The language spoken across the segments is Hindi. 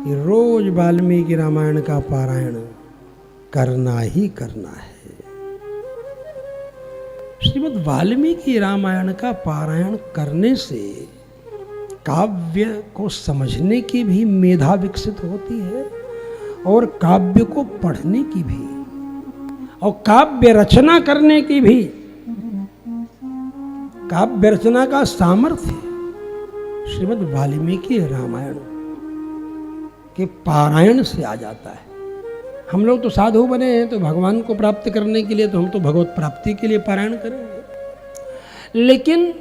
कि रोज वाल्मीकि रामायण का पारायण करना ही करना है। श्रीमद् वाल्मीकि रामायण का पारायण करने से काव्य को समझने की भी मेधा विकसित होती है और काव्य को पढ़ने की भी और काव्य रचना करने की भी। काव्य रचना का सामर्थ्य श्रीमद् वाल्मीकि रामायण के पारायण से आ जाता है। हम लोग तो साधु बने हैं तो भगवान को प्राप्त करने के लिए तो हम तो भगवत प्राप्ति के लिए पारायण करेंगे, लेकिन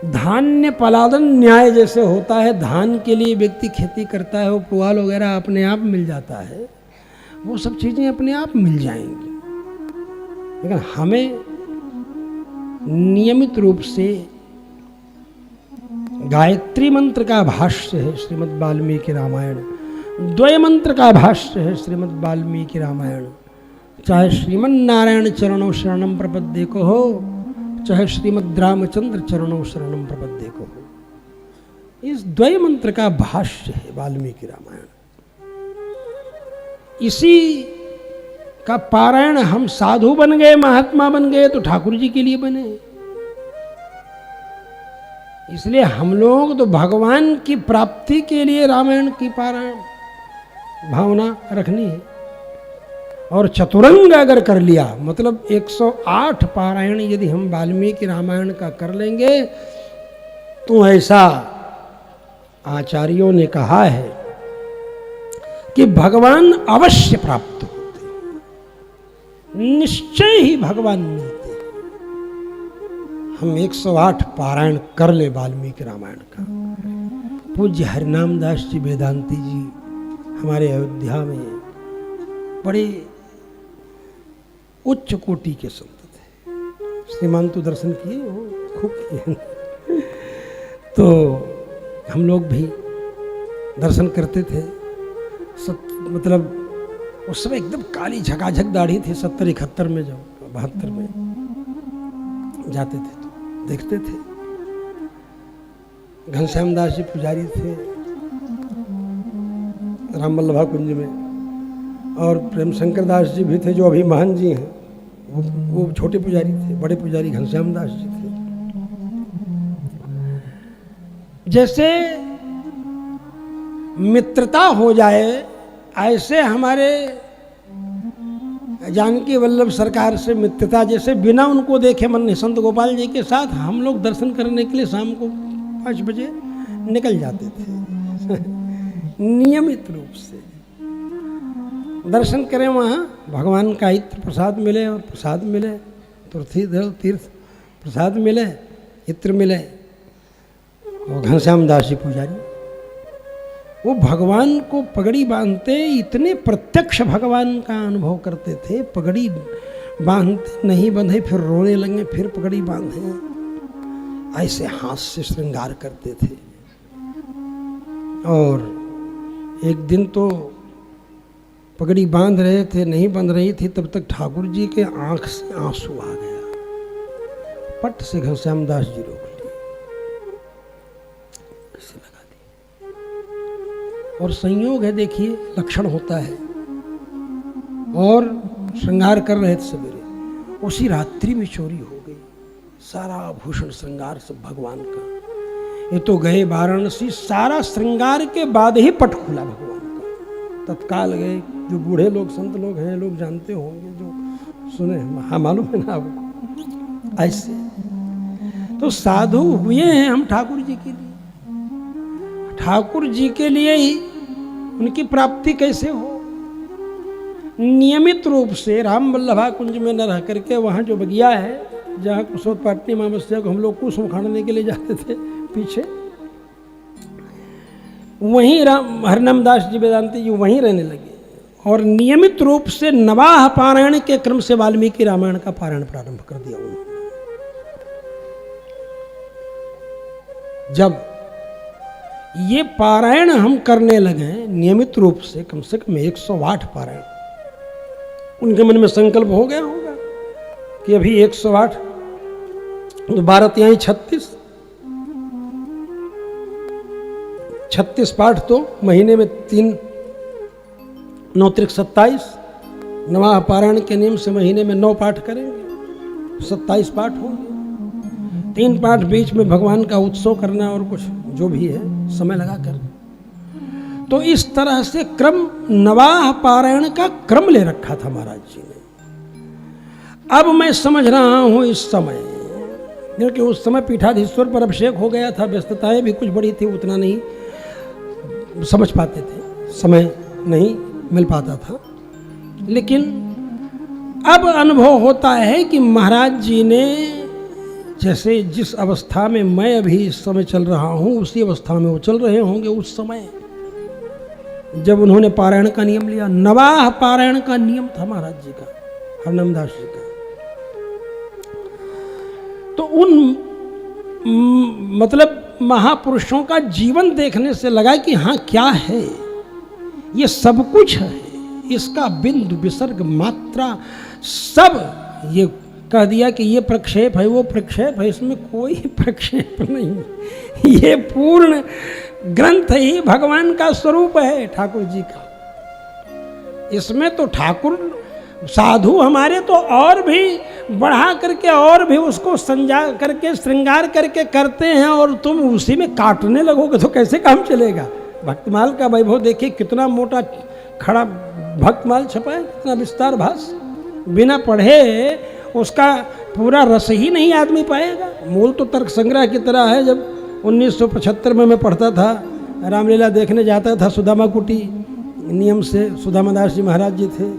धान्य पलादन न्याय जैसे होता है, धान के लिए व्यक्ति खेती करता है, वो पुआल वगैरह अपने आप मिल जाता है, वो सब चीज़ें अपने आप मिल जाएंगी। लेकिन हमें नियमित रूप से गायत्री मंत्र का भाष्य है श्रीमद् वाल्मीकि रामायण, द्वय मंत्र का भाष्य है श्रीमद् वाल्मीकि रामायण, चाहे श्रीमन्नारायण चरणों शरणम प्रपद्ये को हो, चाहे श्रीमद् रामचंद्र चरणों शरणम प्रपद्ये को हो। इस द्वय मंत्र का भाष्य है वाल्मीकि रामायण। इसी का पारायण हम साधु बन गए, महात्मा बन गए तो ठाकुर जी के लिए बने। इसलिए हम लोग तो भगवान की प्राप्ति के लिए रामायण की पारायण भावना रखनी है। और चतुरंग अगर कर लिया, मतलब 108 पारायण यदि हम वाल्मीकि रामायण का कर लेंगे तो ऐसा आचार्यों ने कहा है कि भगवान अवश्य प्राप्त होते हैं, निश्चय ही भगवान मिलते हैं। हम 108 पारायण कर ले वाल्मीकि रामायण का। पूज्य हरिनाम दास जी वेदांती जी हमारे अयोध्या में बड़े उच्च कोटि के संत थे। श्रीमान तो दर्शन किए हो, खूब किए। तो हम लोग भी दर्शन करते थे। मतलब उस समय एकदम काली झकाझक दाढ़ी थी। 70-71 में जाओ, 72 में जाते थे तो देखते थे। घनश्याम दास जी पुजारी थे राम वल्लभा कुंज में, और प्रेम शंकर दास जी भी थे जो अभी महान जी हैं। वो छोटे पुजारी थे, बड़े पुजारी घनश्याम दास जी थे। जैसे मित्रता हो जाए ऐसे हमारे जानकी वल्लभ सरकार से मित्रता, जैसे बिना उनको देखे मन संत गोपाल जी के साथ हम लोग दर्शन करने के लिए शाम को 5 बजे निकल जाते थे। नियमित रूप से दर्शन करें, वहाँ भगवान का इत्र प्रसाद मिले और प्रसाद मिले, तीर्थ प्रसाद मिले, इत्र मिले। और घनश्याम दास जी पुजारी वो भगवान को पगड़ी बांधते इतने प्रत्यक्ष भगवान का अनुभव करते थे। पगड़ी बांधते नहीं बंधे फिर रोने लगे, फिर पगड़ी बांधे, ऐसे हाथ से श्रृंगार करते थे। और एक दिन तो पगड़ी बांध रहे थे, नहीं बंध रही थी, तब तक ठाकुर जी के आंख से आंसू आ गया। पट से घनश्याम दास जी रोक लिए, ऐसे लगा दी। और संयोग है, देखिए लक्षण होता है। और श्रृंगार कर रहे थे सवेरे, उसी रात्रि में चोरी हो गई। सारा आभूषण श्रृंगार सब भगवान का। ये तो गए वाराणसी, सारा श्रृंगार के बाद ही पट खुला भगवान का। तत्काल गए। जो बूढ़े लोग संत लोग हैं, लोग जानते होंगे, जो सुने, हाँ मालूम है ना आपको। ऐसे तो साधु हुए हैं हम ठाकुर जी के लिए। ठाकुर जी के लिए ही उनकी प्राप्ति कैसे हो? नियमित रूप से राम वल्लभा कुंज में न रह करके वहाँ जो बगिया है, जहाँ कुशोत्पाटनी अमावस्या को हम लोग कुश उखाड़ने के लिए जाते थे पीछे, वहीं हरिनाम दास जी वेदांती जी वहीं रहने लगे। और नियमित रूप से नवाह पारायण के क्रम से वाल्मीकि रामायण का पारायण प्रारंभ कर दिया उन्होंने। जब ये पारायण हम करने लगे नियमित रूप से कम 108 पारायण, उनके मन में संकल्प हो गया होगा कि अभी 108 तो 12 36 36 पाठ तो महीने में 3, 9 त्रिक 27, नवाह पारायण के नियम से महीने में 9 पाठ करेंगे, 27 पाठ होंगे। 3 पाठ बीच में भगवान का उत्सव करना और कुछ जो भी है समय लगा कर। तो इस तरह से क्रम नवाह पारायण का क्रम ले रखा था महाराज जी ने। अब मैं समझ रहा हूं इस समय, क्योंकि उस समय पीठाधीश्वर पर अभिषेक हो गया था, व्यस्तताएं भी कुछ बड़ी थी, उतना नहीं समझ पाते थे, समय नहीं मिल पाता था। लेकिन अब अनुभव होता है कि महाराज जी ने जैसे जिस अवस्था में मैं अभी इस समय चल रहा हूँ उसी अवस्था में वो चल रहे होंगे उस समय जब उन्होंने पारायण का नियम लिया। नवाह पारायण का नियम था महाराज जी का, हरनामदास जी का। तो उन मतलब महापुरुषों का जीवन देखने से लगा कि हाँ क्या है, ये सब कुछ है, इसका बिंदु विसर्ग मात्रा सब ये कह दिया कि ये प्रक्षेप है, वो प्रक्षेप है, इसमें कोई प्रक्षेप नहीं। ये पूर्ण ग्रंथ ही भगवान का स्वरूप है ठाकुर जी का। इसमें तो ठाकुर साधु हमारे तो और भी बढ़ा करके और भी उसको संजा करके श्रृंगार करके करते हैं, और तुम उसी में काटने लगोगे तो कैसे काम चलेगा। भक्तमाल का वैभव देखिए, कितना मोटा खड़ा भक्तमाल छपा है, कितना विस्तार भास, बिना पढ़े उसका पूरा रस ही नहीं आदमी पाएगा। मूल तो तर्क संग्रह की तरह है। जब 1975 में मैं पढ़ता था, रामलीला देखने जाता था सुदामा कुटी नियम से, सुदामा दास जी महाराज जी थे,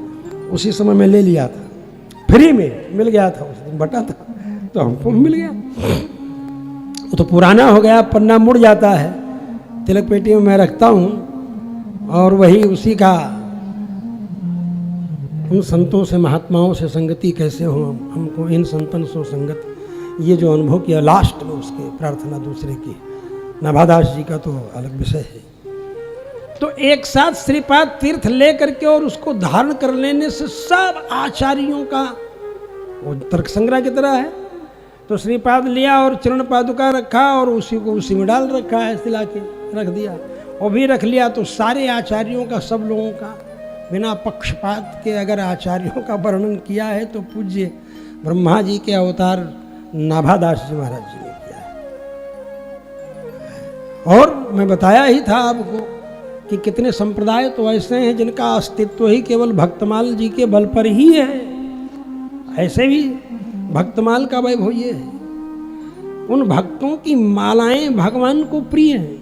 उसी समय मैं ले लिया था, फ्री में मिल गया था, उस दिन बटा था तो हमको मिल गया। वो तो पुराना हो गया, पन्ना मुड़ जाता है, तिलक पेटी में मैं रखता हूँ, और वही उसी का उन संतों से महात्माओं से संगति कैसे हो, हमको इन संतन सो संगत, ये जो अनुभव किया लास्ट में उसके प्रार्थना दूसरे की, नाभादास जी का तो अलग विषय है। तो एक साथ श्रीपाद तीर्थ ले करके और उसको धारण कर लेने से सब आचार्यों का, वो तर्क संग्रह की तरह है, तो श्रीपाद लिया और चरण पादुका रखा और उसी को उसी में डाल रखा है, सिला के रख दिया, वो भी रख लिया। तो सारे आचार्यों का, सब लोगों का, बिना पक्षपात के अगर आचार्यों का वर्णन किया है तो पूज्य ब्रह्मा जी के अवतार नाभादास जी महाराज जी ने किया है। और मैं बताया ही था आपको कि कितने संप्रदाय तो ऐसे हैं जिनका अस्तित्व ही केवल भक्तमाल जी के बल पर ही है। ऐसे भी भक्तमाल का वैभव ये है, उन भक्तों की मालाएं भगवान को प्रिय हैं,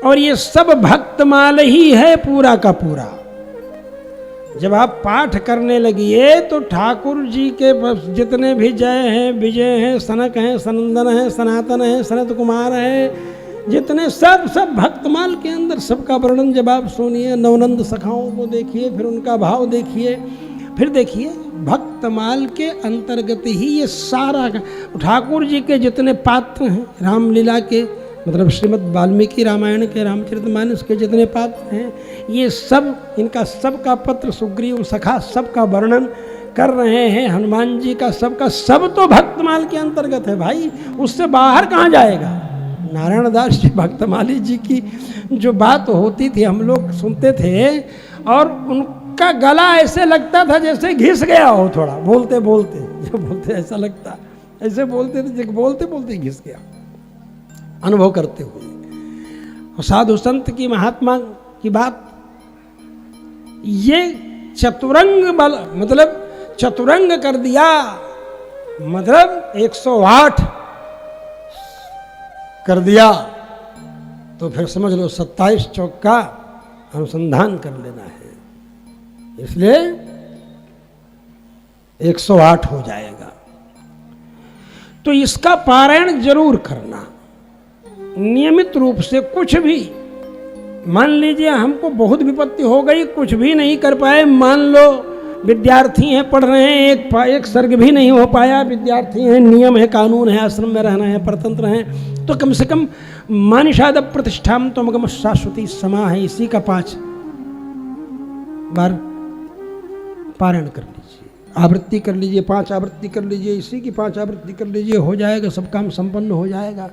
और ये सब भक्तमाल ही है पूरा का पूरा। जब आप पाठ करने लगिए तो ठाकुर जी के जितने भी जय हैं, विजय हैं, सनक हैं, सनंदन हैं, सनातन हैं, सनत कुमार हैं, जितने सब भक्तमाल के अंदर सबका वर्णन जब आप सुनिए, नवनंद सखाओं को देखिए, फिर उनका भाव देखिए, फिर देखिए भक्तमाल के अंतर्गत ही ये सारा ठाकुर जी के जितने पात्र हैं, रामलीला के मतलब श्रीमद् वाल्मीकि रामायण के रामचरितमानस के जितने पात्र हैं, ये सब, इनका सबका पत्र सुग्रीव सखा सबका वर्णन कर रहे हैं। हनुमान जी का सबका सब तो भक्तमाल के अंतर्गत है भाई, उससे बाहर कहाँ जाएगा। नारायण दास जी भक्तमाली जी की जो बात होती थी हम लोग सुनते थे, और उनका गला ऐसे लगता था जैसे घिस गया हो, थोड़ा बोलते बोलते जो बोलते ऐसा लगता, ऐसे बोलते थे बोलते बोलते घिस गया, अनुभव करते हुए। साधु संत की, महात्मा की बात, ये चतुरंग बल मतलब चतुरंग कर दिया, मतलब 108 कर दिया, तो फिर समझ लो 27 चौक का अनुसंधान कर लेना है, इसलिए 108 हो जाएगा। तो इसका पारायण जरूर करना नियमित रूप से। कुछ भी मान लीजिए हमको बहुत विपत्ति हो गई, कुछ भी नहीं कर पाए, मान लो विद्यार्थी हैं, पढ़ रहे हैं, एक सर्ग भी नहीं हो पाया, विद्यार्थी हैं, नियम है, कानून है, आश्रम में रहना है, परतंत्र हैं, तो कम से कम मानिषाद प्रतिष्ठाम तो मगम शाश्वती समा है, इसी का 5 बार पारायण कर लीजिए, आवृत्ति कर लीजिए, 5 आवृत्ति कर लीजिए, इसी की 5 आवृत्ति कर लीजिए, हो जाएगा, सब काम संपन्न हो जाएगा।